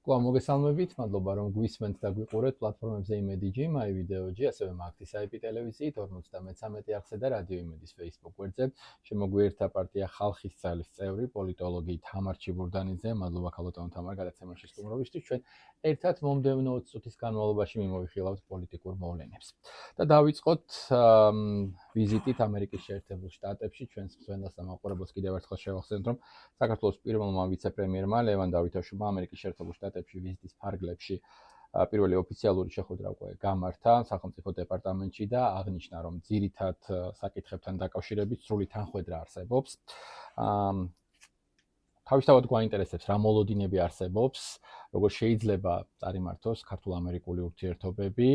კვლავ მოგესალმებით, მადლობა რომ გვისმენთ და გვიყურებთ პლატფორმებზე იმედიჯი, მაი ვიდეოჯი, ასევე მაგთის IP ტელევიზიით 53 არხზე და რადიო იმედის Facebook გვერდზე. შემოგვიერთდა პარტია ხალხის ძალის წევრი, პოლიტოლოგი თამარ ჩიბურდანიძე. მადლობა ქალბატონო თამარ გადაცემაში სტუმრობისთვის. ჩვენ ერთად მომდევნო 20 წუთის განმავლობაში მიმოვიხილავთ პოლიტიკურ მოვლენებს. და დავიწყოთ ვიზიტით ამერიკის შეერთებულ შტატებში. ჩვენს მსმენელს და მაყურებელს კიდევ ერთხელ შევახსენოთ, რომ საქართველოს პირველმა ვიცე-პრემიერმა ლევან დავითაშვილმა ამერიკის შეერთებულ შტატებში ვიზიტის ფარგლებში პირველი ოფიციალური შეხვედრა უკვე გამართა სახელმწიფო დეპარტამენტში და აღნიშნა, რომ ძირითად საკითხებთან დაკავშირებით სრული თანხმედრა არსებობს. თავისთავად გვაინტერესებს, რა მოლოდინები არსებობს, როგორ შეიძლება წარიმართოს ქართულ-ამერიკული ურთიერთობები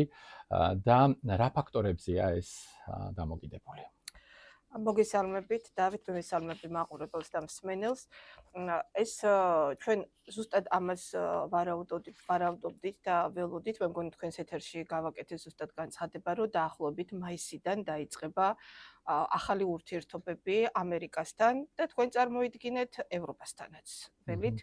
და რა ფაქტორებზეა ეს დამოკიდებული. მოგესალმებით, დავით, მოგესალმები მაყურებელს და მსმენელს. ეს ჩვენ ზუსტად ამას ვარაუდობდით და ველოდით, მე მგონი თქვენს ეთერში გავაკეთეთ ზუსტად განცხადება, რომ დაახლოებით მაისიდან დაიწყება ახალი ურთიერთობები ამერიკასთან და თქვენ წარმოიდგინეთ ევროპასთანაც. ველით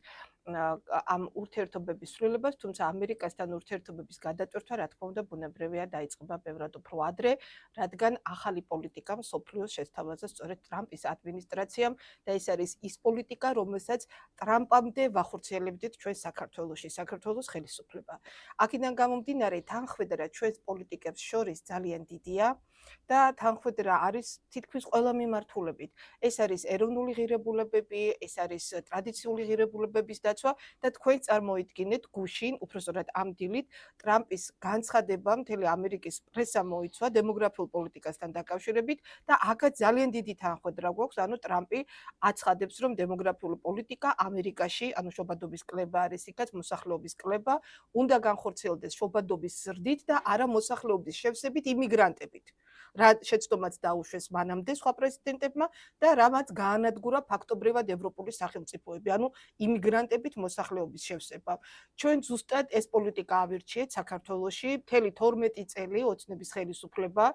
ამ ურთიერთობების სრულებას, თუმცა ამერიკასთან ურთიერთობების გადაწყვეტა, რა თქმა უნდა, ბუნებრივია დაიწყება ბევრად უფრო ადრე, რადგან ახალი პოლიტიკა მსოფლიოს შესთავაზა სწორედ ტრამპის ადმინისტრაციამ და ეს არის ის პოლიტიკა, რომელსაც ტრამპამდე ვახორციელებდით ჩვენ საქართველოში, საქართველოს ხელისუფლება. აქედან გამომდინარე, თანხმედრა ჩვენს პოლიტიკებს შორის ძალიან დიდია და თანხმედრა არის თითქმის ყველა მიმართულებით. ეს არის ეროვნული ღირებულებები, ეს არის ტრადიციული ღირებულებების დაცვა და თქვენ წარმოიდგინეთ გუშინ, უბრალოდ ამ დილით ტრამპის განცხადება მთელი ამერიკის პრესამ მოიცვა დემოგრაფიულ პოლიტიკასთან დაკავშირებით და აქაც ძალიან დიდი თანხმედრა გვაქვს, ანუ ტრამპი აცხადებს, რომ დემოგრაფიული პოლიტიკა ამერიკაში, ანუ შობადობის კლება არის იქაც მოსახლეობის კლება, უნდა განხორციელდეს შობადობის ზრდით და არა მოსახლეობის შევსებით იმიგრანტებით. რა შეცდომაც დაუშვეს მანამდე სხვა პრეზიდენტებმა და რამაც გაანადგურა ფაქტობრივად ევროპული სახელმწიფოები, ანუ იმიგრანტებით მოსახლეობის შევსება. ჩვენ ზუსტად ეს პოლიტიკა ავირჩიეთ საქართველოში, მთელი 12 წელი ოცნების ხელისუფლება,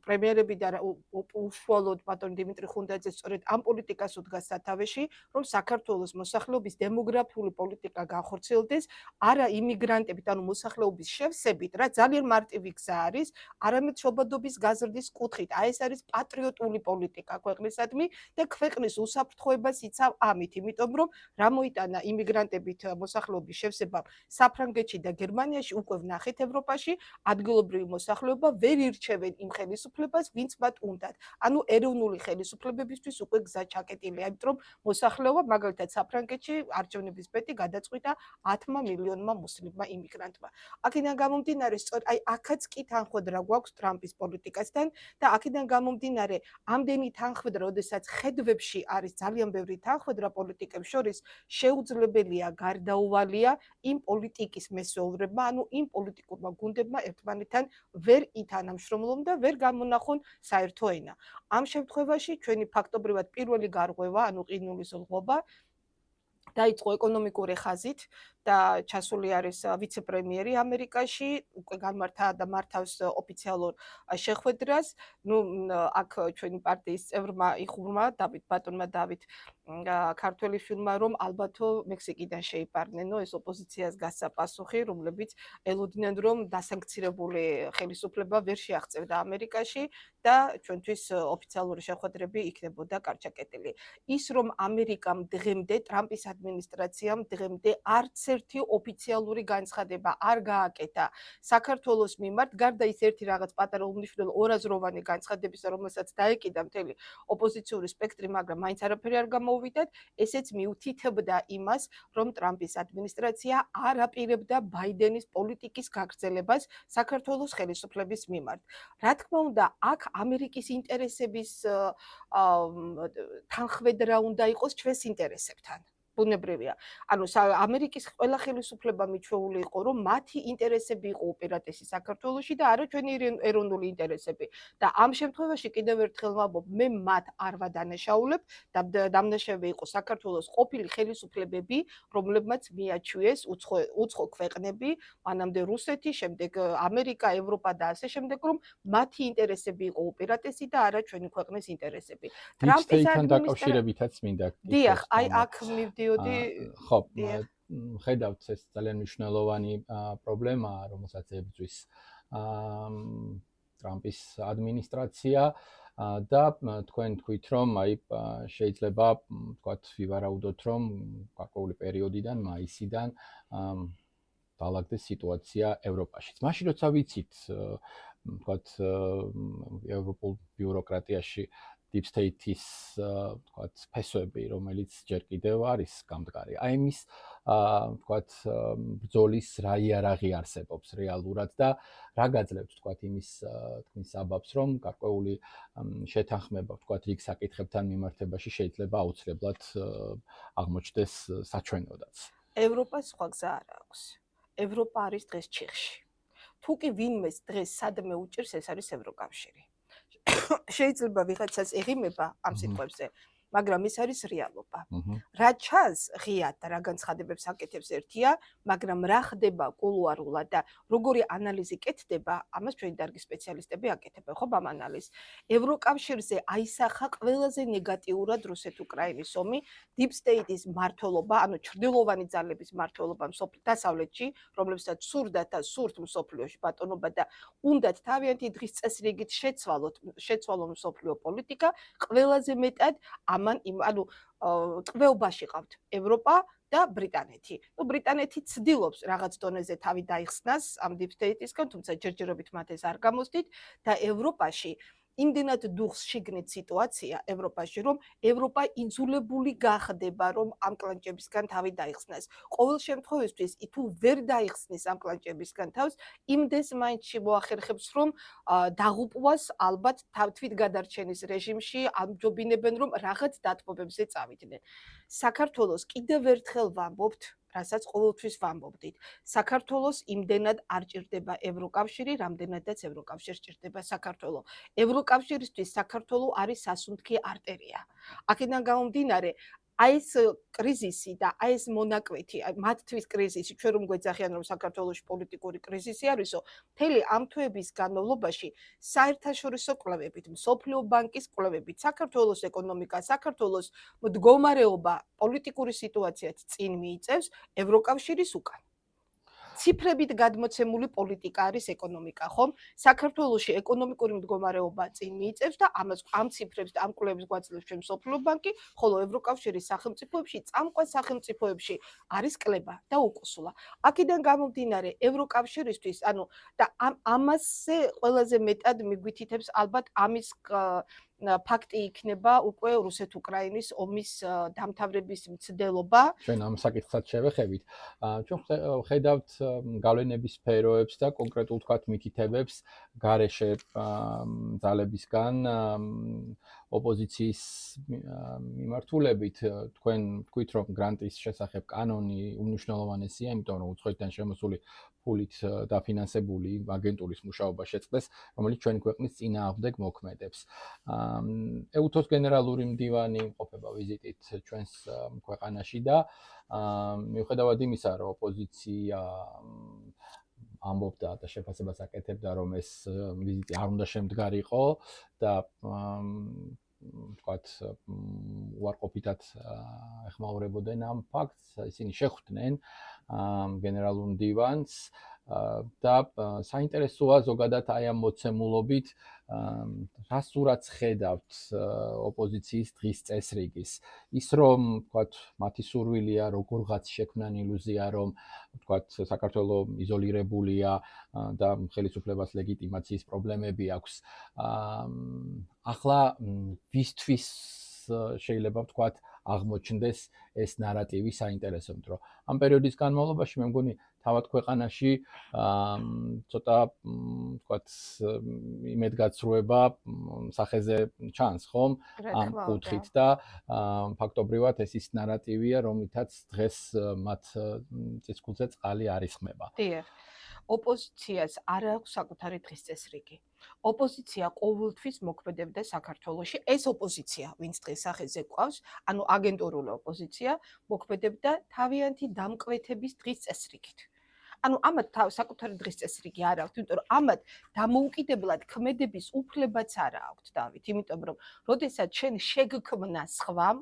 პრემიერები და უშუალოდ ბატონ დიმიტრი ხუნდაძე სწორედ ამ პოლიტიკას უდგა სათავეში, რომ საქართველოს მოსახლეობის დემოგრაფიული პოლიტიკა განხორციელდეს არა იმიგრანტებით, ანუ მოსახლეობის შევსებით, რა ძალიან მარტივი გზა არის, არამედ შობადობის გაზრდის კუთხით. აი ეს არის პატრიოტული პოლიტიკა ქვეყნისადმი და ქვეყნის უსაფრთხოებას იცავ ამით, იმიტომ რომ რა მოიტანა იმიგრანტებით მოსახლეობის შევსებამ საფრანგეთში და გერმანიაში, უკვე ვნახეთ ევროპაში, ადგილობრივი მოსახლეობა ვერ ირჩევენ იმ ხელისუფლებას, ვინც მათ უნდათ. ანუ ეროვნული ხელისუფლებებისთვის უკვე გზა ჩაკეტილია, იმიტომ რომ მოსახლეობა მაგალითად საფრანგეთში არჩევნების პეტი გადაწყვიტა 10 მილიონმა მუსლიმმა იმიგრანტმა. აქედან გამომდინარე, სწორედ აი აქაც კი თანხმედრა გვაქვს ტრამპის პოლიტიკასთან და აქედან გამომდინარე, ამდენი თანხმედრა, როდესაც ხედვებში არის ძალიან ბევრი თანხმედრა პოლიტიკებს შორის, შეუძლებელია გარდაუვალია იმ პოლიტიკის მესვეურებმა, ანუ იმ პოლიტიკურმა გუნდებმა ერთმანეთთან ვერ ითანამშრომლონ და ვერ გამონახონ საერთო ენა. ამ შემთხვევაში ჩვენი ფაქტობრივად პირველი გარღვევა, ანუ ყინულის ლღობა დაიწყო ეკონომიკური ხაზით და ჩასული არის ვიცე-პრემიერი ამერიკაში, უკვე გამართა და მართავს ოფიციალურ შეხვედრას. აქ ჩვენი პარტიის წევრმა იხურმა, ბატონმა დავით ქართველიშვილმა, რომ ალბათო მექსიკიდან შეიპარდნენ, ეს ოპოზიციას გასცა პასუხი, რომლებიც ელოდნენ, რომ დასანქცირებული ხელისუფლება ვერ შეაღწევდა ამერიკაში და ჩვენთვის ოფიციალური შეხვედრები იქნებოდა კარჩაკეტილი. ის რომ ამერიკამ დღემდე ტრამპის ადმინისტრაციამ დღემდე არც ერთი ოფიციალური განცხადება არ გააკეთა საქართველოს მიმართ, გარდა ის ერთი რაღაც პატარა უმნიშვნელო ორაზროვანი განცხადებისა, რომელსაც დაეკიდა მთელი ოპოზიციური სპექტრი, მაგრამ მაინც არაფერი არ გამოუვიდათ, ესეც მიუთითებდა იმას, რომ ტრამპის ადმინისტრაცია არ აპირებდა ბაიდენის პოლიტიკის გაგრძელებას საქართველოს ხელისუფლების მიმართ. რა თქმა უნდა, აქ ამერიკის ინტერესების თანხმედრა უნდა იყოს ჩვენს ინტერესებთან. ბუნებრივია. ანუ ამერიკის ყველა ხელისუფლება მიჩვეული იყო, რომ მათი ინტერესები იყო უპირატესი საქართველოში და არა ჩვენი ეროვნული ინტერესები. და ამ შემთხვევაში კიდევ ერთხელ ვამბობ, მე მათ არ ვადანაშაულებ და დამნაშავე იყო საქართველოს ყოფილი ხელისუფლებები, რომლებმაც მიაჩვიეს უცხო ქვეყნები, მანამდე რუსეთი, შემდეგ ამერიკა, ევროპა და ასე შემდეგ, რომ მათი ინტერესები იყო უპირატესი და არა ჩვენი ქვეყნის ინტერესები. ტრამპის ადმინისტრაციასთან დაკავშირებითაც მინდა. დიახ, აი აქ მივდიოდი. ხო, ხედავთ ეს ძალიან მნიშვნელოვანი პრობლემაა, რომელსაც ებრძვის ტრამპის ადმინისტრაცია და თქვენ თქვით, რომ შეიძლება თქვათ ვივარაუდოთ, რომ გარკვეული პერიოდიდან, მაისიდან დაალაგდეს სიტუაცია ევროპაშიც. მაშინ როცა ვიცით, თქვათ ევროპულ ბიუროკრატიაში deep state-ის თქვათ ფესვები, რომელიც ჯერ კიდევ არის გამდგარი. აი მის თქვათ ბრძოლის რა იარაღი არსებობს რეალურად და რა გაძლევთ თქვათ იმის თქვის საბაბს, რომ გარკვეული შეთანხმება თქვათ რიგ საკითხებთან მიმართებაში შეიძლება აუცილებლად აღმოჩნდეს საჩვენოდაც. ევროპას სხვა გზა არ აქვს. ევროპა არის დღეს ჩიხში. თუ კი ვინმეს დღეს სადმე უჭირს, ეს არის ევროკავშირი. შეიძლება ვიღაცას ეღიმება ამ სიტყვებზე, მაგრამ ეს არის რეალობა. რა ჩანს ღიად და რა განცხადებებს აკეთებს ერთია, მაგრამ რა ხდება კულუარულად და როგორი ანალიზი კეთდება, ამას ჩვენი დარგის სპეციალისტები აკეთებენ, ხო, ამ ანალიზს. ევროკავშირზე აისახა ყველაზე ნეგატიურად რუსეთ-უკრაინის ომი, deep state-ის მმართველობა, ანუ ჩრდილოვანი ძალების მმართველობა დასავლეთში, რომლებსაც სურდათ და სურთ მსოფლიოში ბატონობა და უნდათ თავიანთი დღის წესრიგით შეცვალონ მსოფლიო პოლიტიკა, ყველაზე მეტად ანუ ტყვეობაში ყავთ ევროპა და ბრიტანეთი. ბრიტანეთი ცდილობს რაღაც დონეზე თავი დაიხსნას ამ deep state-ისგან, თუმცა ჯერჯერობით მათ ეს არ გამოსდით და ევროპაში იმდენად დუხს შიგნით სიტუაცია ევროპაში, რომ ევროპა იძულებული გახდება, რომ ამ კლანჭებისგან თავი დაიხსნას. ყოველ შემთხვევისთვის, თუ ვერ დაიხსნის ამ კლანჭებისგან თავს, იმდეს მაინც მოახერხებს, რომ დაღუპვას ალბათ თვითგადარჩენის რეჟიმში ამჯობინებენ, რომ რაღაც დათმობებზე წავიდნენ. საქართველოს კიდევ ერთხელ ვამბობთ, რასაც ყოველთვის ვამბობდით. საქართველოს იმდენად არ ჭირდება ევროკავშირი, რამდენადაც ევროკავშირს ჭირდება საქართველო. ევროკავშირისთვის საქართველო არის სასუნთქი არტერია. აქედან გამომდინარე, აი ეს კრიზისი და აი ეს მონაკვეთი, მათთვის კრიზისი, ჩვენ რომ გვეძახიან, რომ საქართველოში პოლიტიკური კრიზისი არისო, მთელი ამ თვეების განმავლობაში საერთაშორისო კვლევებით, მსოფლიო ბანკის კვლევებით, საქართველოს ეკონომიკა, საქართველოს მდგომარეობა, პოლიტიკური სიტუაციაც წინ მიიწევს ევროკავშირის უკან. ციფრებით გადმოცემული პოლიტიკა არის ეკონომიკა, ხომ? საქართველოში ეკონომიკური მდგომარეობა წინ მიიწევს და ამ ციფრებს და ამ კვლევებს გვაძლევს ჩვენ მსოფლიო ბანკი, ხოლო ევროკავშირის სახელმწიფოებში, წამყვან სახელმწიფოებში არის კლება და უკუსლა. აქედან გამომდინარე, ევროკავშირისთვის, ანუ და ამაზე ყველაზე მეტად მიგვითითებს ალბათ ამის ფაქტი იქნება უკვე რუსეთ-უკრაინის ომის დამთავრების მცდელობა. ჩვენ ამ საკითხსაც შევეხებით. ჩვენ ხედავთ გავლენების სფეროებს და კონკრეტულ თქვათ მითითებებს გარეშე ძალებისგან ოპოზიციის მიმართულებით. თქვენ თქვით, რომ გრანტის შესახებ კანონი უმნიშვნელოვანესია, იმიტომ რომ უცხოეთიდან შემოსული ფულით დაფინანსებული აგენტურის მუშაობა შეწყდეს, რომელიც ჩვენი ქვეყნის წინააღმდეგ მოქმედებს. ეუთოს გენერალური მდივანი იმყოფება ვიზიტით ჩვენს ქვეყანაში და მიუხედავად იმისა, რომ ოპოზიცია ამბობდა და შეფასებას აკეთებდა, რომ ეს ვიზიტი არ უნდა შემდგარიყო და თქვათ უარყოფითად ეხმაურებოდნენ ამ ფაქტს, ისინი შეხვდნენ გენერალურ მდივანს და საინტერესოა ზოგადად აი ამ მოცემულობით რა სურათს ხედავთ ოპოზიციის დღის წესრიგის. ის რომ თქვათ მათი სურვილია როგორღაც შექმნან ილუზია, რომ თქვათ საქართველოს იზოლირებულია და ხელისუფლებას ლეგიტიმაციის პრობლემები აქვს. ახლა ვისთვის შეიძლება ვთქვათ აღმოჩნდეს ეს ნარატივი საინტერესოდ, რომ ამ პერიოდის განმავლობაში მე მგონი თავად ქვეყანაში ცოტა ვთქვათ იმედგაცრუება სახეზე ჩანს, ხომ? ამ კუთხით და ფაქტობრივად ეს ის ნარატივია, რომლითაც დღეს მათ წისქვილზე წყალი არ იხმება. დიახ. ოპოზიციას არ აქვს საკუთარი დღის წესრიგი. ოპოზიცია ყოველთვის მოქმედებდა საქართველოში. ეს ოპოზიცია, ვინც დღეს სახეზე ყავს, ანუ აგენტურული ოპოზიცია, მოქმედებდა თავიანთი დამკვეთების დღის წესრიგით. ანუ ამათ საკუთარი დღის წესრიგი არ აქვს, იმიტომ რომ ამათ დამოუკიდებლად ქმედების უფლებაც არ აქვს, დავით, იმიტომ რომ როდესაც შენ შეგქმნა სხვამ,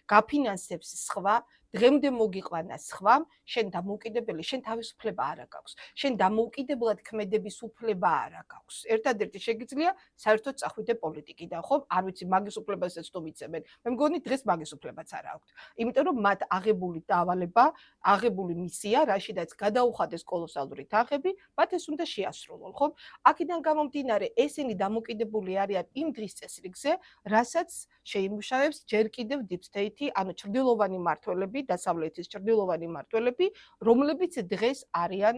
გაფინანსებს სხვა, დღემდე მოგიყვანა სხვამ, შენ დამოუკიდებელი, შენ თავისუფლება არ აქვს. შენ დამოუკიდებლად ქმედების უფლება არ აქვს. ერთადერთი შეგიძლია საერთოდ წახვიდე პოლიტიკიდან, ხო? არ ვიცი მაგის უფლებასაც თუ მიცემენ. მე მგონი დღეს მაგის უფლებაც არ აქვთ. იმიტომ რომ მათ აღებული დავალება, აღებული მისია, რაშიდაც გადაუხადეს კოლოსალური თანხები, მათ ეს უნდა შეასრულონ, ხო? აქედან გამომდინარე, ესენი დამოუკიდებული არიან იმ დღის წესრიგზე, რასაც შეიმუშავებს ჯერ კიდევ deep state-ი, ანუ ჩრდილოვანი მმართველები, დასავლეთის ჩრდილოვანი მმართველები, რომლებიც დღეს არიან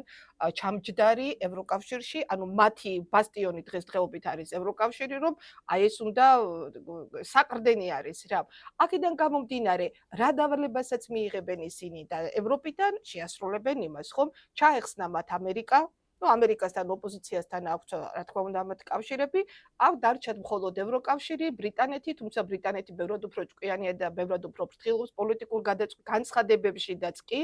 ჩამჯდარი ევროკავშირში, ანუ მათი ბასტიონი დღესდღეობით არის ევროკავშირი, რომ აი ეს უნდა საყრდენი არის რა. აქედან გამომდინარე, რა დავალებასაც მიიღებენ ისინი და ევროპიდან შეასრულებენ იმას, ხომ? ჩაეხსნა მათ ამერიკა, ამერიკასთან ოპოზიციასთან აქვს რა თქმა უნდა ამათ კავშირები, დარჩათ მხოლოდ ევროკავშირი, ბრიტანეთი, თუმცა ბრიტანეთი ბევრად უფრო ჭკვიანია და ბევრად უფრო ფრთხილობს პოლიტიკურ განცხადებებშიდაც კი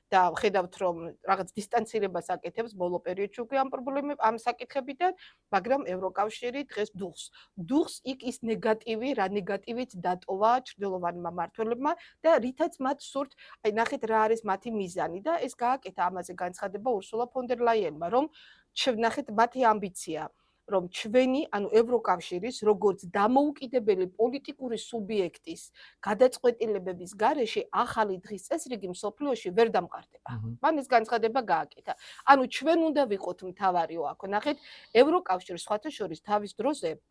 და ხედავთ რომ რაღაც დისტანცირებას აკეთებს ბოლო პერიოდში უკვე ამ საკითხებიდან, მაგრამ ევროკავშირი დღეს დუხს იქ ის ნეგატივი, რა ნეგატივით დატოვა ჩრდილოვანმა მმართველებმა და რითაც მათ სურთ, აი ნახეთ რა არის მათი მიზანი და ეს გააკეთა ამაზე განცხადება ურსულა ფონ დერ ლაიენმა, რომ ნახეთ მათი ამბიცია, რომ ჩვენი, ანუ ევროკავშირის, როგორც დამოუკიდებელი პოლიტიკური სუბიექტის გადაწყვეტილებების გარეშე ახალი დღის წესრიგი მსოფლიოში ვერ დამყარდება. მან ეს განცხადება გააკეთა. ანუ ჩვენ უნდა ვიყოთ მთავარიო აქ. ნახეთ, ევროკავშირს სხვათა შორის თავის დროზე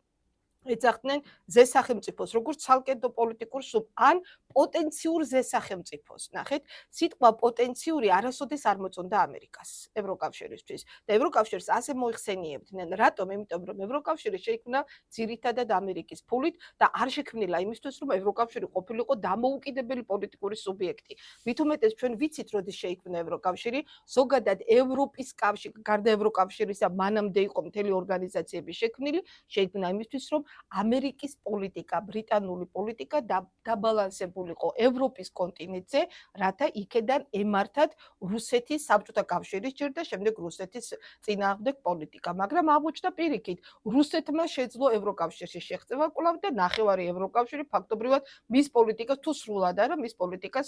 ეძახდნენ ზესახელმწიფოს, როგორც ცალკე პოლიტიკურ ან პოტენციურ ზესახელმწიფოს. ნახეთ, სიტყვა პოტენციური არასოდეს არ მოწონდა ამერიკას, ევროკავშირისთვის. და ევროკავშირს ასე მოიხსენიებდნენ. რატომ? იმიტომ რომ ევროკავშირი შეიქმნა ძირითადად ამერიკის ფულით და არ შექმნილა იმისთვის, რომ ევროკავშირი ყოფილიყო დამოუკიდებელი პოლიტიკური სუბიექტი. მით უმეტეს ჩვენ ვიცით, როდის შეიქმნა ევროკავშირი, ზოგადად ევროპის კავშირი, გარდა ევროკავშირისა, მანამდე იყო მთელი ორგანიზაციები შექმნილი, შეიქმნა იმისთვის, რომ ამერიკის პოლიტიკა, ბრიტანული პოლიტიკა დაბალანსებულიყო ევროპის კონტინენტზე, რათა იქედან ემართათ რუსეთის საბჭოთა კავშირის ჯერ და შემდეგ რუსეთის წინააღმდეგ პოლიტიკა. მაგრამ აღმოჩნდა პირიქით, რუსეთმა შეძლო ევროკავშირში შეღწევა კვლავ და ნახევარი ევროკავშირი ფაქტობრივად მის პოლიტიკას თუ სრულად არა, მის პოლიტიკას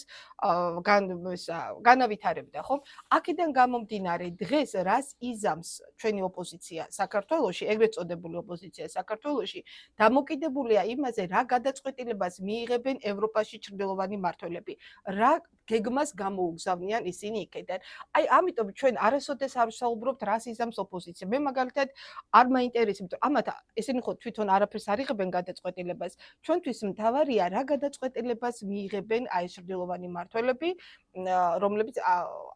განავითარებდა, ხო? აქედან გამომდინარე, დღეს რას იზამს ჩვენი ოპოზიცია საქართველოში, ეგრეთ წოდებული ოპოზიცია საქართველოში, დამოკიდებულია იმაზე, რა გადაწყვეტილებას მიიღებენ ევროპაში ჩრდილოვანი მმართველები, რა გეგმას გამოუგზავნიან ისინი იქიდან. აი, ამიტომ ჩვენ არასოდეს არ ვსაუბრობთ, რას იზამს ოპოზიცია. მე მაგალითად არ მაინტერესებს, ამათ ესენი ხო თვითონ არაფერს არ იღებენ გადაწყვეტილებას. ჩვენთვის მთავარია, რა გადაწყვეტილებას მიიღებენ აი ჩრდილოვანი მმართველები, რომლებიც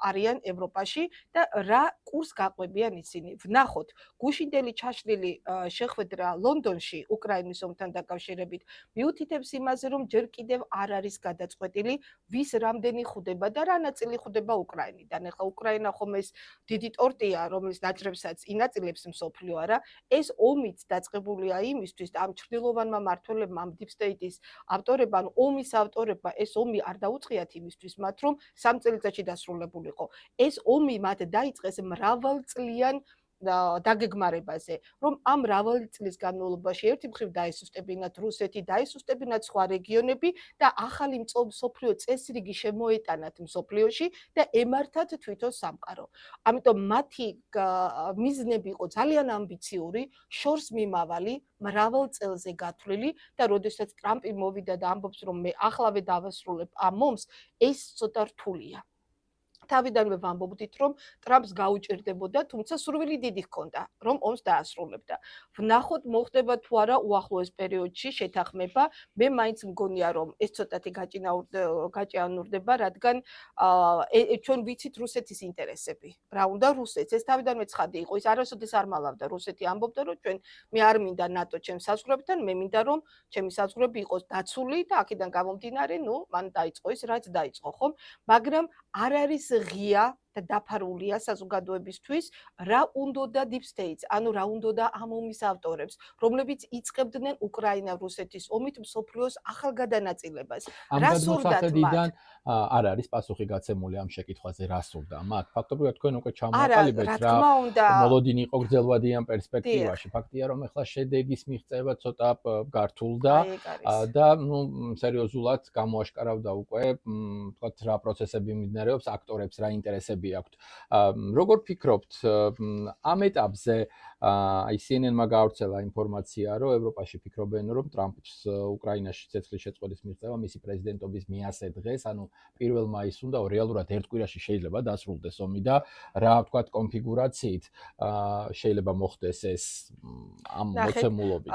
არიან ევროპაში და რა კურს გაყვებიან ისინი. ვნახოთ, გუშინდელი ჩაშლილი შეხვედრა ლონდონში უკრაინის ომთან დაკავშირებით მიუთითებს იმაზე, რომ ჯერ კიდევ არ არის გადაწყვეტილი, ვის რამდენი ხვდება და რა ნაწილი ხვდება უკრაინიდან. ეხლა უკრაინა ხომ ეს დიდი ტორტია, რომლის დაჭრებსაც ინაწილებს მსოფლიო, არა? ეს ომიც დაწყებულია იმისთვის, ამ ჩრდილოვანმა მმართველებმა, ამ deep state-ის ავტორებმა, ომის ავტორებმა, ეს ომი არ დაუწყიათ იმისთვის მათ, რომ 3 წელიწადში დასრულებულიყო. ეს ომი მათ დაიწყეს მრავალწლიან დაგეგმარებაზე, რომ ამ მრავალი წლის განმავლობაში ერთი მხრივ დაესუსტებინათ რუსეთი, დაესუსტებინათ სხვა რეგიონები და ახალი მსოფლიო წესრიგი შემოეტანათ მსოფლიოში და ემართათ თვითონ სამყარო. ამიტომ მათი მიზნები იყო ძალიან ამბიციური, შორს მიმავალი, მრავალ წელზე გათვლილი და როდესაც ტრამპი მოვიდა და ამბობს, რომ მე ახლავე დავასრულებ ამ ომს, ეს ცოტა რთულია. თავიდანვე ვამბობდით, რომ ტრამპს გაუჭირდებოდა, თუმცა სურვილი დიდი ჰქონდა, რომ ომს დაასრულებდა. ვნახოთ, მოხდება თუ არა უახლოეს პერიოდში შეთანხმება. მე მაინც მგონია, რომ ეს ცოტათი გაჭიანურდება, რადგან ჩვენ ვიცით რუსეთის ინტერესები. რა უნდა რუსეთს? ეს თავიდანვე ცხადი იყო, ის არასოდეს არ მალავდა. რუსეთი ამბობდა, რომ მე არ მინდა ნატო ჩემს საზღვრებთან, მე მინდა რომ ჩემი საზღვრები იყოს დაცული და აქედან გამომდინარე, მან დაიწყო ის, რაც დაიწყო, ხომ? მაგრამ არ არის ღია და დაფარულია საზოგადოებისთვის, რა უნდოდა deep states, ანუ რა უნდოდა ამ ომის ავტორებს, რომლებიც იწყებდნენ უკრაინა-რუსეთის ომით მსოფლიოს ახალ გადანაწილებას. რა სურდათ მათ? არ არის პასუხი გაცემული ამ შეკითხვაზე, რა სურდა მათ. ფაქტობრივად თქვენ უკვე არა, ჩამოაყალიბეთ რა რა თქმა უნდა. მოლოდინი იყო გრძელვადიან დიახ. პერსპექტივაში. ფაქტია, რომ ეხლა შედეგის მიღწევა ცოტა გართულდა აი ეგ არის. და ნუ სერიოზულად გამოაშკარავდა უკვე თქვათ რა პროცესები მიმდინარეობს, აქტორებს რა ინტერესები აქვთ. როგორ ფიქრობთ ამ ეტაპზე აი CNN-მა გაავრცელა ინფორმაცია, რომ ევროპაში ფიქრობენ, რომ ტრამპს უკრაინაში ცეცხლის შეწყვეტის მიღწევა მისი პრეზიდენტობის მიასე დღეს, ანუ 1 მაისს უნდა რეალურად ერთ კვირაში შეიძლება დასრულდეს ომი და რა ვთქვათ კონფიგურაციით შეიძლება მოხდეს ეს ამ მოცემულობით.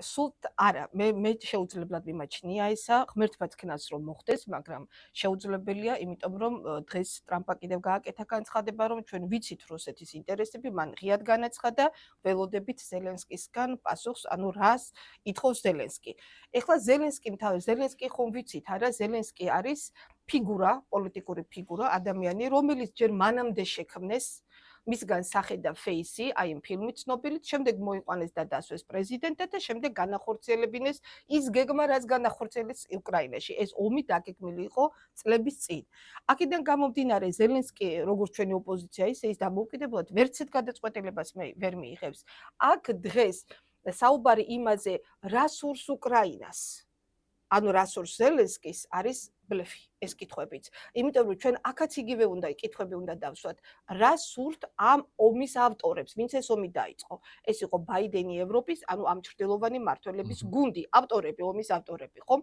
სულ არა, მე შეუძლებლად მიმაჩნია ისა, ღმერთმა თქნას რომ მოხდეს, მაგრამ შეუძლებელია, იმიტომ რომ დღეს ტრამპა კიდევ გააკეთა განცხადება, რომ ჩვენ ვიცით რუსეთის ინტერესები, მან ღიად განაცხადა, ველოდებით ზელენსკისგან პასუხს, ანუ რას ითხოვს ზელენსკი. ეხლა ზელენსკი ხომ ვიცით, არა, ზელენსკი არის ფიგურა, პოლიტიკური ფიგურა, ადამიანი, რომელიც ჯერ მანამდე შექმნეს მისგან სახე და ფეისი, აი იმ ფილმით ცნობილით, შემდეგ მოიყვანეს და დასვეს პრეზიდენტად და შემდეგ განახორციელებინეს ის გეგმა, რაც განახორციელეს უკრაინაში. ეს ომი დაგეგმილი იყო წლების წინ. აქედან გამომდინარე, ზელენსკი, როგორც ჩვენი ოპოზიცია, ისე ის დამოუკიდებლად ვერცეთ გადაწყვეტილებას ვერ მიიღებს. აქ დღეს საუბარი იმაზე, რა სურს უკრაინას, ანუ რა სურს ზელენსკის, არის ბლეფი, ეს კითხვებიც. იმიტომ რომ ჩვენ აქაც იგივე კითხვები უნდა დავსვათ, რა სურთ ამ ომის ავტორებს, ვინც ეს ომი დაიწყო. ეს იყო ბაიდენი ევროპის, ანუ ამ ჩრდილოვანი მმართველების გუნდი, ომის ავტორები, ხომ?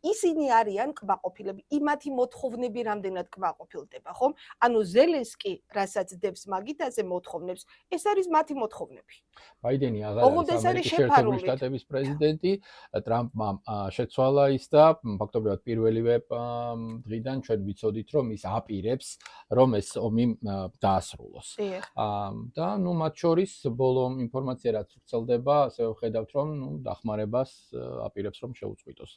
ისინი არიან კმაყოფილები, იმათი მოთხოვნები რამდენად კმაყოფილდება, ხომ? ანუ ზელენსკი, რასაც დებს მაგიტაზე მოთხოვნებს, ეს არის მათი მოთხოვნები. ბაიდენი აღარ არის ამერიკის შეერთებული შტატების პრეზიდენტი, ტრამპმა შეცვალა ის და ფაქტობრივად პირველივე დღიდან ჩვენ ვიცოდით, რომ ის აპირებს, რომ ეს ომი დაასრულოს. და ნუ მათ შორის ბოლო ინფორმაცია რაც ვრცელდება, ასევე ვხედავთ, რომ დახმარებას აპირებს, რომ შეუწყვიტოს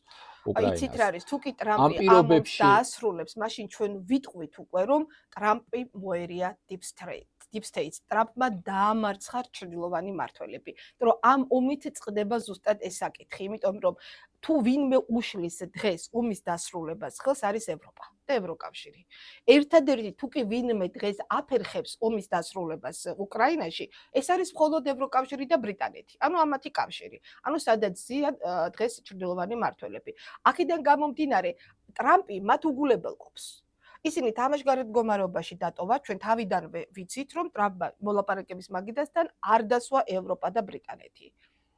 უკრაინას. იცით რა არის, თუ კი ტრამპი ამ ომს დაასრულებს, მაშინ ჩვენ ვიტყვით უკვე, რომ ტრამპი მოერია Deep States. ტრამპმა დაამარცხა ჩრდილოვანი მმართველები. რომ ამ ომით წყდება ზუსტად ეს საკითხი, იმიტომ რომ თუ ვინმე უშლის დღეს ომის დასრულებას ხელს არის ევროპა და ევროკავშირი. ერთადერთი თუ კი ვინმე დღეს აფერხებს ომის დასრულებას უკრაინაში, ეს არის მხოლოდ ევროკავშირი და ბრიტანეთი. ანუ ამათი კავშირი. ანუ სადაც ზიან დღეს ჩრდილოვანი მმართველები. აქედან გამომდინარე, ტრამპი მათ უგულებელყოფს. ისინი თამაშგარეთ მდგომარეობაში დატოვა, ჩვენ თავიდანვე ვიცით, რომ ტრამპმა მოლაპარაკების მაგიდასთან არ დასვა ევროპა და ბრიტანეთი.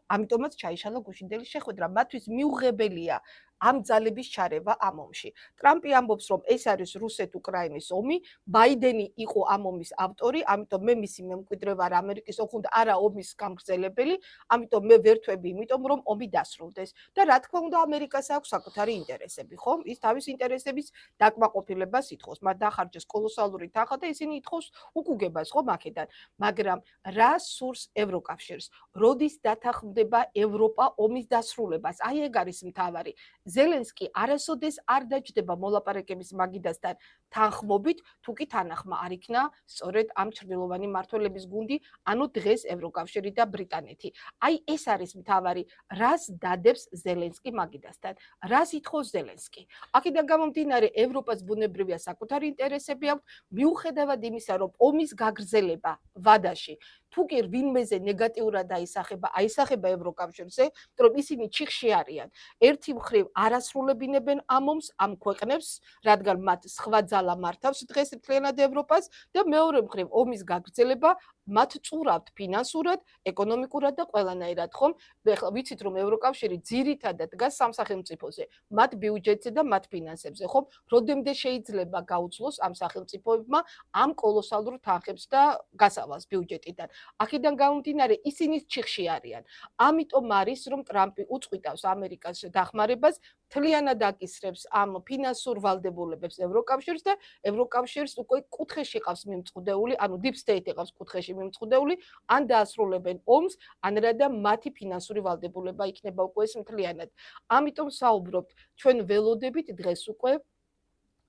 ამიტომაც ჩაიშალა გუშინდელი შეხვედრა, მათთვის მიუღებელია ამ ძალების ჩარევა ამ ომში. ტრამპი ამბობს, რომ ეს არის რუსეთ-უკრაინის ომი, ბაიდენი იყო ამ ომის ავტორი, ამიტომ მე მისი მემკვიდრე ვარ ამერიკის ოქრონდ, არა ომის გამგრძელებელი, ამიტომ მე ვერთვები, იმიტომ რომ ომი დასრულდეს. და რა თქმა უნდა, ამერიკას აქვს საკუთარი ინტერესები, ხომ? ის თავის ინტერესების დაკმაყოფილებას ითხოვს. მათ დახარჯეს კოლოსალური თანხა და ისინი ითხოვს უკუგებას, ხომ, აქედან. მაგრამ რა სურს ევროკავშირს? როდის დათანხმდება ევროპა ომის დასრულებას? აი ეგ არის მთავარი. ზელენსკი არასოდეს არ დაჯდება მოლაპარაკების მაგიდასთან თანხმობით, თუ კი თანახმა არ იქნა სწორედ ამ ჩრდილოვანი მმართველების გუნდი, ანუ დღეს ევროკავშირი და ბრიტანეთი. აი ეს არის მთავარი, რას დადებს ზელენსკი მაგიდასთან, რას ითხოვს ზელენსკი. აქედან გამომდინარე, ევროპას ბუნებრივია საკუთარი ინტერესები აქვს, მიუხედავად იმისა, რომ ომის გაგრძელება ვადაში თუ კი ვინმეზე ნეგატიურად აისახება ევროკავშირზე, რომ ისინი ჩიხში არიან. ერთი მხრივ არასრულებინებენ ამ ომს, ამ ქვეყნებს, რადგან მათ სხვა ძალა მართავს დღეს მთლიანად ევროპას და მეორე მხრივ ომის გაგრძელება მათ წურავთ ფინანსურად, ეკონომიკურად და ყველანაირად, ხომ? ეხლა ვიცით, რომ ევროკავშირი ძირითადად დგას სამსახელმწიფოზე, მათ ბიუჯეტზე და მათ ფინანსებზე, ხომ? როდემდე შეიძლება გაუძლოს ამ სახელმწიფოებმა ამ კოლოსალურ თანხებს და გასავალს ბიუჯეტიდან. აქედან გამომდინარე, ისინი ჩიხში არიან. ამიტომ არის, რომ ტრამპი უწყვიტავს ამერიკას დახმარებას, მთლიანად აკისრებს ამ ფინანსურ ვალდებულებებს ევროკავშირს და ევროკავშირს უკვე კუთხეში ყავს მიმწყდეული, ანუ Deep State ყავს კუთხეში მიმწყდეული, ან დაასრულებენ ომს, ან რადა მათი ფინანსური ვალდებულება იქნება უკვე ეს მთლიანად. ამიტომ საუბრობთ, ჩვენ ველოდებით დღეს უკვე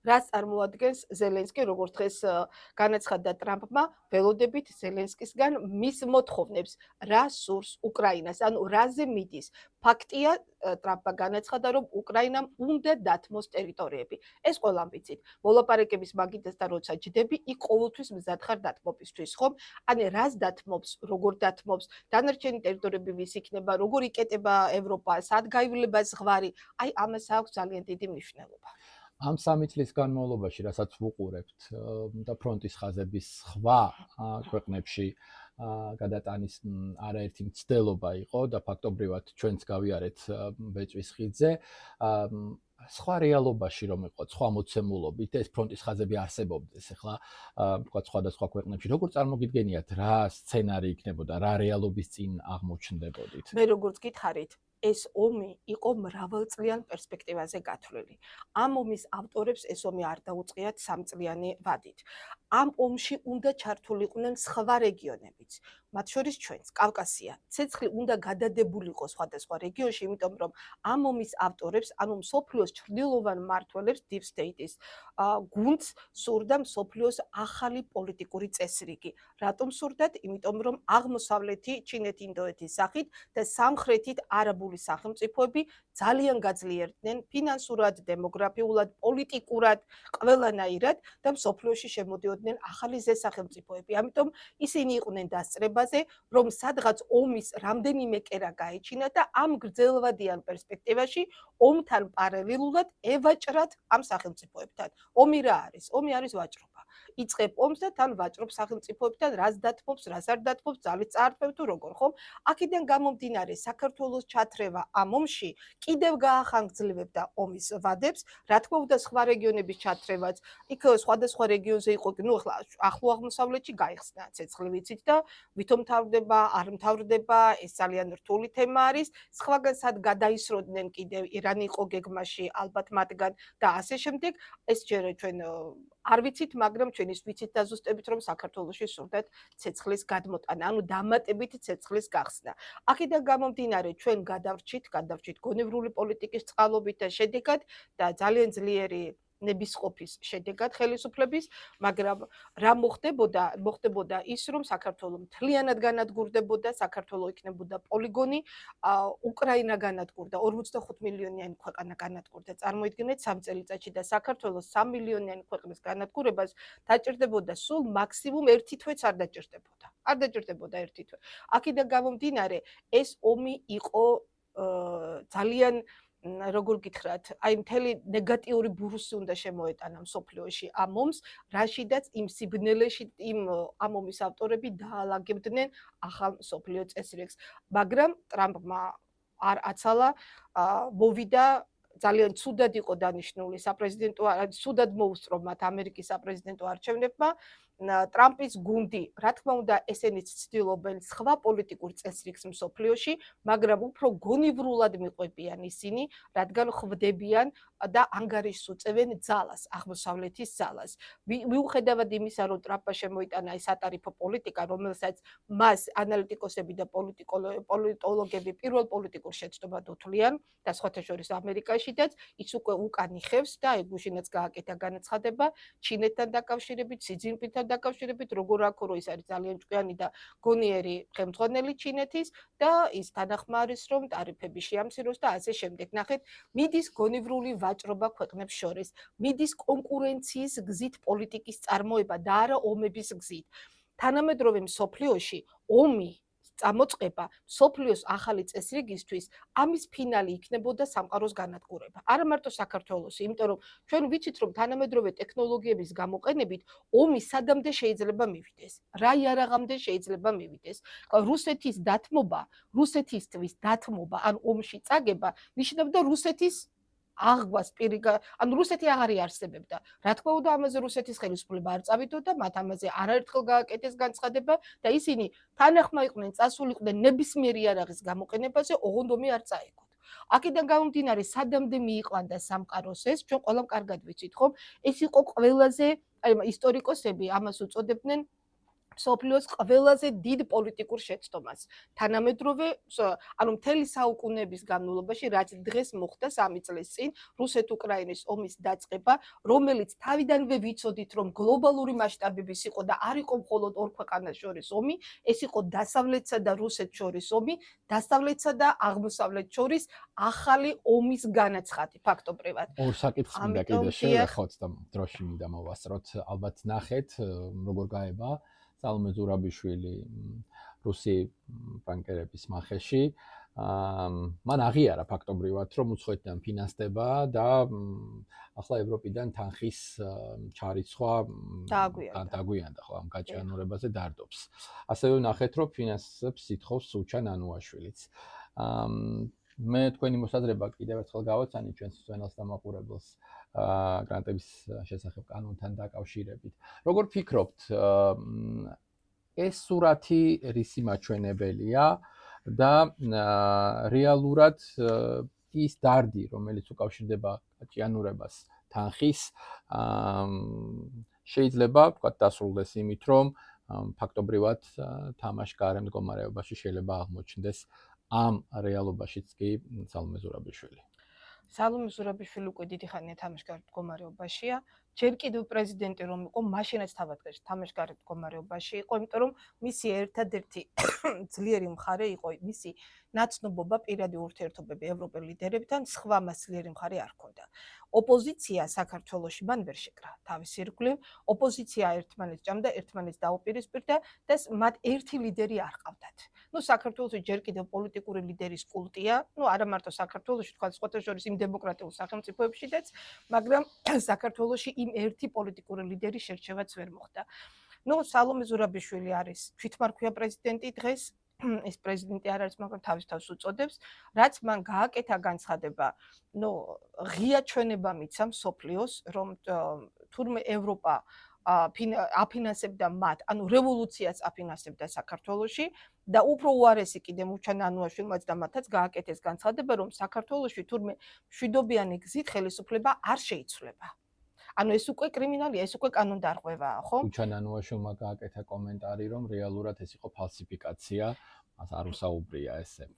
რას წარმოადგენს ზელენსკი, როგორც დღეს განაცხადა ტრამპმა, ველოდებით ზელენსკისგან მის მოთხოვნებს, რა სურს უკრაინას, ანუ რაზე მიდის. ფაქტია, ტრამპმა განაცხადა, რომ უკრაინამ უნდა დათმოს ტერიტორიები. ეს ყველამ ვიცით. მოლაპარაკების მაგიდასთან როცა ჯდები, იქ ყოველთვის მზად ხარ დათმობისთვის, ხომ? ანუ რას დათმობს, როგორ დათმობს, დანარჩენი ტერიტორიები ვის იქნება, როგორ იკეტება ევროპა, სად გაივლება ზღვარი, აი ამას აქვს ძალიან დიდი მნიშვნელობა. ამ 3 წლის განმავლობაში, რასაც ვუყურებთ და ფრონტის ხაზების სხვა ქვეყნებში გადატანის არაერთი მცდელობა იყო და ფაქტობრივად ჩვენც გავიარეთ ბეწვის ხიდზე. სხვა რეალობაში რომ იყო, სხვა მოცემულობით ეს ფრონტის ხაზები არსებობდეს, ახლა თქვა სხვადასხვა ქვეყნებში. როგორ წარმოგიდგენიათ, რა სცენარი იქნებოდა, რა რეალობის წინ აღმოჩნდებოდით? მე როგორც გითხარით, ეს ომი იყო მრავალწლიან პერსპექტივაზე გათვლილი. ამ ომის ავტორებს ეს ომი არ დაუწყიათ 3 წლიანი ვადით. ამ ომში უნდა ჩართულიყვნენ სხვა რეგიონებიც, მათ შორის ჩვენც, კავკასია. ცეცხლი უნდა გადადებულიყო სხვადასხვა რეგიონში, იმიტომ რომ ამ ომის ავტორებს, ანუ მსოფლიოს ჩრდილოვან მმართველებს, Deep State-ის გუნდს სურდა მსოფლიოს ახალი პოლიტიკური წესრიგი. რატომ სურდათ? იმიტომ რომ აღმოსავლეთი, ჩინეთი, ინდოეთის სახით და სამხრეთით არაბული სახელმწიფოები ძალიან გაძლიერდნენ ფინანსურად, დემოგრაფიულად, პოლიტიკურად, ყველანაირად და მსოფლიოში შემოდიოდნენ ახალი ზესახელმწიფოები. ამიტომ ისინი იყვნენ დასწრებაზე, რომ სადღაც ომის რამდენიმე კერა გაეჩინა და ამ გრძელვადიან პერსპექტივაში ომთან პარალელურად ევაჭრათ ამ სახელმწიფოებთან. ომი რა არის? ომი არის ვაჭრობა. იწყებ ომს და თან ვაჭრობ სახელმწიფოებთან, რას დათმობს, რას არ დათმობს, ძალით წაართმევ თუ როგორ, ხომ? აქედან გამომდინარე, საქართველოს ჩათრევა ამ ომში კიდევ გაახანგრძლივებდა ომის ვადებს, რა თქმა უნდა, სხვა რეგიონების ჩათრევაც, იქ სხვადასხვა რეგიონზე იყო, ნუ ახლა ახლო აღმოსავლეთში გაიხსნა ცეცხლი ვიცით და ვითომ მთავრდება, არ მთავრდება, ეს ძალიან რთული თემა არის. სხვაგან სად გადაისროდნენ კიდევ ირანი იყო გეგმაში, ალბათ მათგან და ასე შემდეგ. ეს ჯერ ჩვენ არ ვიცით, მაგრამ ჩვენ ის ვიცით დაზუსტებით, რომ საქართველოში სურდათ ცეცხლის გადმოტანა, ანუ დამატებით ცეცხლის გახსნა. აქედან გამომდინარე, ჩვენ გადავრჩით გონევრული პოლიტიკის წყალობით და შედეგად და ძალიან ძლიერი ნებისყოფის შედეგად ხელისუფლების, მაგრამ რა მოხდებოდა ის, რომ საქართველო მთლიანად განადგურდებოდა, საქართველო იქნებოდა პოლიგონი, უკრაინა განადგურდა, 45 მილიონიანი ქვეყანა განადგურდა. წარმოიდგინეთ 3 წელიწადში და საქართველოს 3 მილიონიანი ქვეყნის განადგურებას დაჭირდებოდა სულ მაქსიმუმ 1 თვეც არ დაჭირდებოდა. არ დაჭირდებოდა 1 თვე. აქედან გამომდინარე, ეს ომი იყო ძალიან როგორ გითხრათ, აი მთელი ნეგატიური ბურუსი უნდა შემოეტანა მსოფლიოში ამ ომს, რაშიდაც იმ სიბნელეში ამ ომის ავტორები დაალაგებდნენ ახალ მსოფლიო წესრიგს. მაგრამ ტრამპმა არ აცალა, მოვიდა ძალიან ცუდად იყო დანიშნული საპრეზიდენტო, ცუდად მოუსწრო მათ ამერიკის საპრეზიდენტო არჩევნებმა. ტრამპის გუნდი, რა თქმა უნდა, ესენიც ცდილობენ სხვა პოლიტიკურ წესრიგს მსოფლიოში, მაგრამ უფრო გონივრულად მიყვებიან ისინი, რადგან ხვდებიან და ანგარიშს უწევენ ძალას, აღმოსავლეთის ძალას. მიუხედავად იმისა, რომ ტრამპმა შემოიტანა ეს ატარიფო პოლიტიკა, რომელსაც მას ანალიტიკოსები და პოლიტოლოგები პირველ პოლიტიკურ შეცდომად უთვლიან და სხვათა შორის ამერიკაშიდაც, ის უკვე უკან იხევს და აი გუშინაც გააკეთა განაცხადება ჩინეთთან დაკავშირებით, სი ძინპინთან დაკავშირებით, როგორ აქ რო ის არის ძალიან ჭკვიანი და გონიერი ხელმძღვანელი ჩინეთის და ის თანახმარის, რომ ტარიფები შეამციროს და ასე შემდეგ. ნახეთ, მიდის გონივრული ვაჭრობა ქვეყნებს შორის, მიდის კონკურენციის გზით პოლიტიკის წარმოება და არა ომების გზით. თანამედროვე მსოფლიოში ომი წამოწყება მსოფლიოს ახალი წესრიგისთვის ამის ფინალი იქნებოდა სამყაროს განადგურება. არა მარტო საქართველოსი, იმიტომ რომ ჩვენ ვიცით, რომ თანამედროვე ტექნოლოგიების გამოყენებით ომი სადამდე შეიძლება მივიდეს, რა იარაღამდე შეიძლება მივიდეს. რუსეთის დათმობა, რუსეთისთვის დათმობა ან ომში წაგება ნიშნავდა რუსეთის აღგვას ანუ რუსეთი აღარ იარსებებდა. რა თქმა უნდა, ამაზე რუსეთის ხელისუფლება არ წავიდოდა, მათ ამაზე არაერთხელ გააკეთეს განცხადება და ისინი თანახმა იყვნენ, წასულიყვნენ ნებისმიერ იარაღის გამოყენებაზე, ოღონდ ომი არ წაეგოთ. აქედან გამომდინარე, სადამდე მიიყვანდა სამყაროს ეს, ჩვენ ყველამ კარგად ვიცით, ხომ? ეს იყო ყველაზე, აი ისტორიკოსები ამას უწოდებდნენ მსოფლიოს ყველაზე დიდ პოლიტიკურ შეცდომას. თანამედროვე, ანუ მთელი საუკუნეების განმავლობაში, რაც დღეს მოხდა 3 წლის წინ, რუსეთ-უკრაინის ომის დაწყება, რომელიც თავიდანვე ვიცოდით, რომ გლობალური მასშტაბების იყო და არ იყო მხოლოდ ორ ქვეყანას შორის ომი, ეს იყო დასავლეთსა და რუსეთს შორის ომი, დასავლეთსა და აღმოსავლეთს შორის ახალი ომის განაცხადი, ფაქტობრივად. ორ საკითხს მინდა კიდე შევეხოთ და დროში მინდა მოვასწროთ. ალბათ ნახეთ, როგორ გაება სალომე ზურაბიშვილი რუსი ბანკერების მახეში. მან აღიარა ფაქტობრივად, რომ უცხოეთიდან ფინანსდება და ახლა ევროპიდან თანხის ჩარიცხვა დაგვიანდა, ხო, ამ გაჭიანურებაზე დარდობს. ასევე ნახეთ, რომ ფინანსებს ითხოვს სუჩა ნანუაშვილიც. მე თქვენი მოსაზრება კიდევ ერთხელ გავაცანი ჩვენს სვენელს და მაყურებელს გრანტების შესახებ კანონთან დაკავშირებით. როგორ ფიქრობთ, ეს სურათი რისი მაჩვენებელია და რეალურად ის დარდი, რომელიც უკავშირდება გაჭიანურებას თანხის, შეიძლება ვთქვათ დასრულდეს იმით, რომ ფაქტობრივად თამაში გარემ მდგომარეობაში შეიძლება აღმოჩნდეს ამ რეალობაშიც კი სალომე ზურაბიშვილი. სალომე ზურაბიშვილი უკვე დიდი ხანია თამაშგარ მდგომარეობაშია. ჯერ კიდევ პრეზიდენტი რომ იყო, მაშინაც თავადღეს თამაშგარ მდგომარეობაში იყო, იმიტომ რომ მისი ერთადერთი ძლიერი მხარე იყო მისი ნაცნობობა, პირადი ურთიერთობები ევროპელ ლიდერებთან, სხვა მას ძლიერი მხარე არ ჰქონდა. ოპოზიცია საქართველოში მან ვერ შეკრა თავის ირგვლივ, ოპოზიცია ერთმანეთს ჭამდა, ერთმანეთს დაუპირისპირდა და მათ ერთი ლიდერი არ ყავდათ. საქართველოში ჯერ კიდევ პოლიტიკური ლიდერის კულტია, არა მარტო საქართველოში, თქვა სხვათა შორის იმ დემოკრატიულ სახელმწიფოებშიც, მაგრამ საქართველოში იმ ერთი პოლიტიკური ლიდერის შერჩევაც ვერ მოხდა. სალომე ზურაბიშვილი არის თვითმარქვია პრეზიდენტი დღეს, ეს პრეზიდენტი არ არის, მაგრამ თავის თავს უწოდებს, რაც მან გააკეთა განცხადება, ღია ჩვენება მიცა მსოფლიოს, რომ თურმე ევროპა აფინანსებდა მათ, ანუ რევოლუციას აფინანსებდა საქართველოში და უფრო უარესი კიდე მუჩა ნანუაშვილმაც და მათაც გააკეთეს განცხადება, რომ საქართველოში თურმე მშვიდობიანი გზით ხელისუფლება არ შეიცვლება. ანუ ეს უკვე კრიმინალია, ეს უკვე კანონდარღვევაა, ხო? მუჩა ნანუაშვილმა გააკეთა კომენტარი, რომ რეალურად ეს იყო ფალსიფიკაცია. არ უსაუბრია ესე.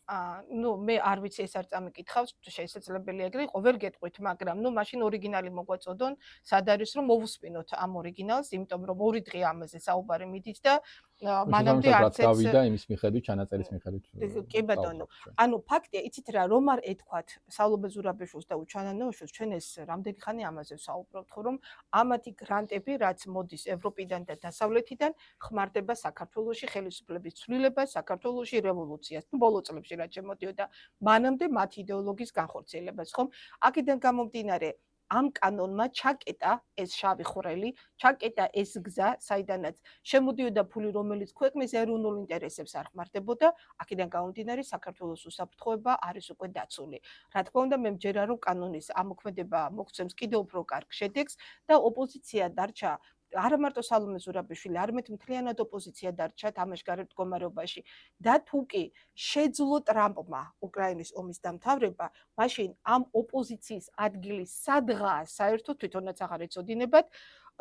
მე არ ვიცი ეს არ წამიკითხავს, შესაძლებელია ეგრე იყო, ვერ გეტყვით, მაგრამ მაშინ ორიგინალი მოგვაწოდონ, სად არის რომ მოვუსმინოთ ამ ორიგინალს, იმიტომ რომ 2 დღე ამაზე საუბარი მიდით და მანამდე არც ეს გავიდა იმის მიხედვით, ჩანაწერის მიხედვით. კი ბატონო. ანუ ფაქტია, იცით რა, რომ არ ეთქვათ სალომე ზურაბიშვილს და უჩა ნანუაშვილს, ჩვენ ეს რამდენი ხანი ამაზე ვსაუბრობთ, ხო, რომ ამათი გრანტები, რაც მოდის ევროპიდან და დასავლეთიდან, ხმარდება საქართველოში ხელისუფლების ცვლილებას, საქართველოში რევოლუციას, ბოლო წლებში რაც შემოდიოდა, მანამდე მათი იდეოლოგიის განხორციელებას, ხომ? აქედან გამომდინარე, ამ კანონმა ჩაკეტა ეს შავი ხვრელი, ჩაკეტა ეს გზა, საიდანაც შემოდიოდა ფული, რომელიც ქვეყნის ეროვნულ ინტერესებს არ ხმარდებოდა, აქედან გამომდინარე, საქართველოს უსაფრთხოება არის უკვე დაცული. რა თქმა უნდა, მე მჯერა, რომ კანონის ამოქმედება მოგცემს კიდევ უფრო კარგ შედეგს და ოპოზიცია დარჩა არა მარტო სალომე ზურაბიშვილი, არამედ მთლიანად ოპოზიცია დარჩა თამაშგარ მდგომარეობაში და თუ კი შეძლო ტრამპმა უკრაინის ომის დამთავრება, მაშინ ამ ოპოზიციის ადგილი სადღაა საერთოდ თვითონაც აღარ ეცოდინებათ.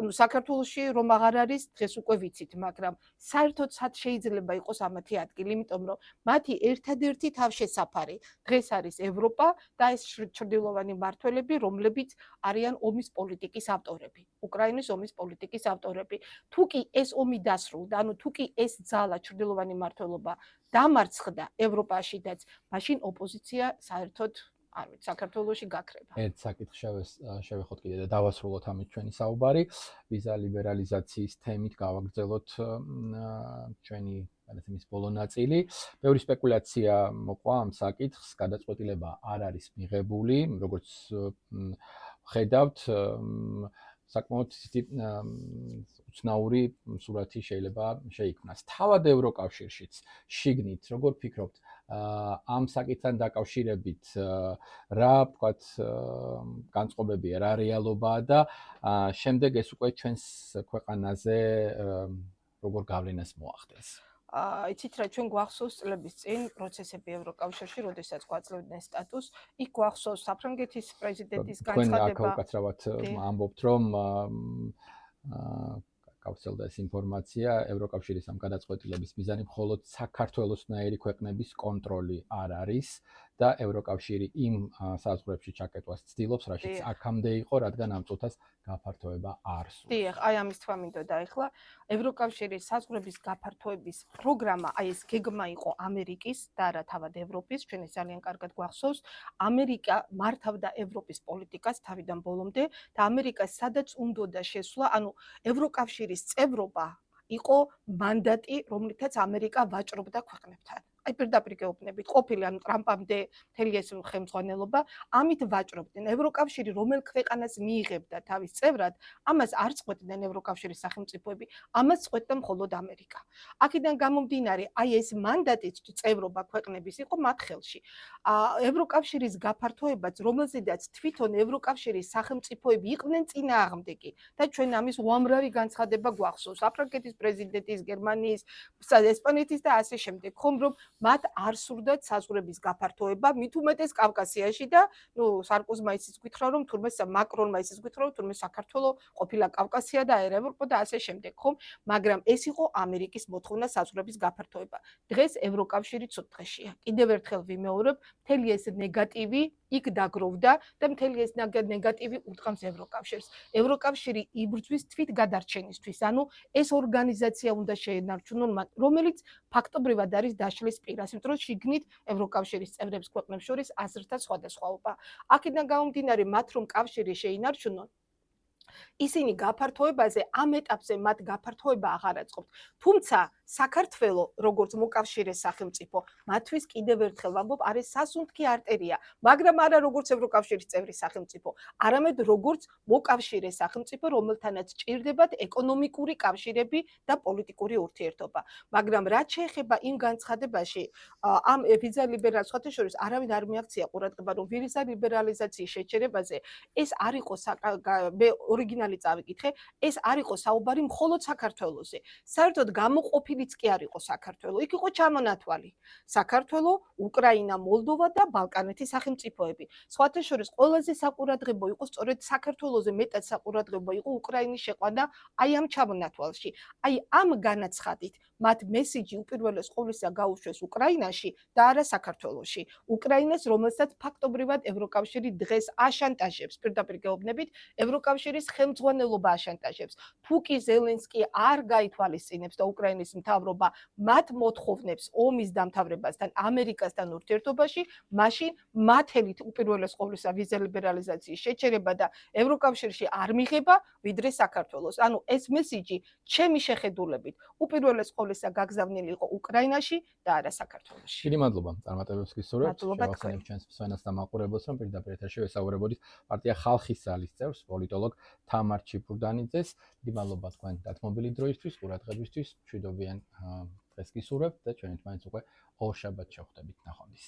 საქართველოში რომ აღარ არის, დღეს უკვე ვიცით, მაგრამ საერთოდ სად შეიძლება იყოს ამათი ადგილი, იმიტომ რომ მათი ერთადერთი თავშესაფარი დღეს არის ევროპა და ეს ჩრდილოვანი მმართველები, რომლებიც არიან ომის პოლიტიკის ავტორები, უკრაინის ომის პოლიტიკის ავტორები. თუ კი ეს ომი დასრულდა, ანუ თუ კი ეს ძალა ჩრდილოვანი მმართველობა დამარცხდა ევროპაშიდაც, მაშინ ოპოზიცია საერთოდ არ ვიცი, საქართველოში გაქრება. ერთ საკითხს შევეხოთ კიდე და დავასრულოთ ამით ჩვენი საუბარი. ვიზა ლიბერალიზაციის თემით გავაგრძელოთ ჩვენი განათემის ბოლო ნაწილი. ბევრი სპეკულაცია მოყვა ამ საკითხს, გადაწყვეტილება არ არის მიღებული, როგორც ხედავთ, საკმაოდ უცნაური სურათი შეიძლება შეიქმნას. თავად ევროკავშირშიც შიგნით, როგორ ფიქრობთ, ამ საკითხთან დაკავშირებით რა ვთქვათ განწყობებია, რა რეალობაა და შემდეგ ეს უკვე ჩვენს ქვეყანაზე როგორ გავლენას მოახდენს? იცით რა, ჩვენ გვახსოვს წლების წინ პროცესები ევროკავშირში, როდესაც გვაძლევდნენ სტატუსს, იქ გვახსოვს საფრანგეთის პრეზიდენტის განცხადება. თქვენ აქ უკაცრავად ამბობთ, რომ გავრცელდა ეს ინფორმაცია, ევროკავშირის ამ გადაწყვეტილების მიზანი მხოლოდ საქართველოსნაირი ქვეყნების კონტროლი არ არის და ევროკავშირი იმ საზღვრებში ჩაკეტვას ცდილობს, რაშიც აქამდე იყო, რადგან ამ წუთას გაფართოება არ სურს. დიახ, აი ამის თქვა მინდოდა ახლა ევროკავშირის საზღვრების გაფართოების პროგრამა, აი ეს გეგმა იყო ამერიკის და არა თავად ევროპის, ჩვენ ეს ძალიან კარგად გვახსოვს. ამერიკა მართავდა ევროპის პოლიტიკას თავიდან ბოლომდე და ამერიკას სადაც უნდოდა შესვლა, ანუ ევროკავშირის წევრობა იყო მანდატი, რომლითაც ამერიკა ვაჭრობდა ქვეყნებთან. აი პირდაპირ გეუბნებით, ყოფილი ანუ ტრამპამდე მთელი ეს ხელმძღვანელობა ამით ვაჭრობდნენ. ევროკავშირი რომელ ქვეყანას მიიღებდა თავის წევრად, ამას არ წყვეტდნენ ევროკავშირის სახელმწიფოები, ამას წყვეტდა მხოლოდ ამერიკა. აქედან გამომდინარე, აი ეს მანდატით წევრობა ქვეყნების იყო მათ ხელში. ევროკავშირის გაფართოებაც, რომელზედაც თვითონ ევროკავშირის სახელმწიფოები იყვნენ წინააღმდეგი და ჩვენ ამის უამრავი განცხადება გვახსოვს. აფრიკეთის პრეზიდენტის, გერმანიის, ესპანეთის და ასე შემდეგ, ხომ რომ მათ არ სურდათ საზღვრების გაფართოება, მით უმეტეს კავკასიაში და სარკოზმა ისიც გითხრა, რომ თურმე მაკრონმა ისიც გითხრა, რომ თურმე საქართველოს ყოფილა კავკასია და ევროპა და ასე შემდეგ, ხომ? მაგრამ ეს იყო ამერიკის მოთხოვნა საზღვრების გაფართოება. დღეს ევროკავშირი ცოტ დღეშია. კიდევ ერთხელ ვიმეორებ, მთელი ეს ნეგატივი იქ დაგროვდა და მთელი ეს ნეგატივი უდღამს ევროკავშირს. ევროკავშირი იბრძვის თვით გადარჩენისთვის, ანუ ეს ორგანიზაცია უნდა შეენარჩუნონ მათ, რომელიც ფაქტობრივად არის დაშლის პირას, იმიტომ რომ შიგნით ევროკავშირის წევრებს ქვეყნებს შორის აზრთა სხვადასხვაობა. აქედან გამომდინარე, მათ რომ კავშირი შეინარჩუნონ, ისინი გაფართოებაზე ამ ეტაპზე მათ გაფართოება აღარ აწყობთ. თუმცა საქართველოს როგორც მოკავშირე სახელმწიფო, მათთვის კიდევ ერთხელ ვამბობ, არის სასუნთქი არტერია, მაგრამ არა როგორც ევროკავშირის წევრი სახელმწიფო, არამედ როგორც მოკავშირე სახელმწიფო, რომელთანაც ჭირდებათ ეკონომიკური კავშირები და პოლიტიკური ურთიერთობა. მაგრამ რაც შეეხება იმ განცხადებაში, ამ ვიზა ლიბერალ სხვათა შორის არავინ არ მიაქცია ყურადღება, რომ ვიზა ლიბერალიზაციის შეჩერებაზე ეს არ იყო ორიგინალი წავიკითხე, ეს არ იყო საუბარი მხოლოდ საქართველოზე. საერთოდ გამოყოფილიც კი არ იყო საქართველოს. იქ იყო ჩამონათვალი. საქართველოს, უკრაინა, მოლდოვა და ბალკანეთის სახელმწიფოები. სხვათა შორის ყველაზე საყურადღებო იყო სწორედ საქართველოზე, მეტად საყურადღებო იყო უკრაინის შეყვანა აი ამ ჩამონათვალში. აი ამ განაცხადით მათ მესიჯი უპირველეს ყოვლისა გაუშვეს უკრაინაში და არა საქართველოში. უკრაინას, რომელსაც ფაქტობრივად ევროკავშირი დღეს აშანტაჟებს, პირდაპირ გეუბნებით, ევროკავშირის ხელმძღვანელობა აშანტაჟებს. თუ კი ზელენსკი არ გაითვალისწინებს და უკრაინის მთავრობა მათ მოთხოვნებს ომის დამთავრებასთან ამერიკასთან ურთიერთობაში, მაშინ მათელით უპირველეს ყოვლისა ვიზა ლიბერალიზაციის შეჩერება და ევროკავშირში არ მიღება, ვიდრე საქართველოს. ანუ ეს მესიჯი ჩემი შეხედულებით უპირველეს ყოვლისა გაგზავნილი იყო უკრაინაში და არა საქართველოში. დიდი მადლობა წარმატებებს გისურვებთ. მადლობა თქვენ. შევახსენებ ჩვენს მსმენელს და მაყურებელს, რომ პირდაპირ ეთერში ვესაუბრებოდით პარტია ხალხის ძალის წევრს, პოლიტოლოგ თამარ ჩიფურდანიძეს. დიდი მადლობა თქვენ დათმობილი დროისთვის, ყურადღებისთვის. მშვიდობიან დღეს გისურვებთ და ჩვენით მაინც უკვე ორ შაბათს შევხვდებით. ნახვამდის.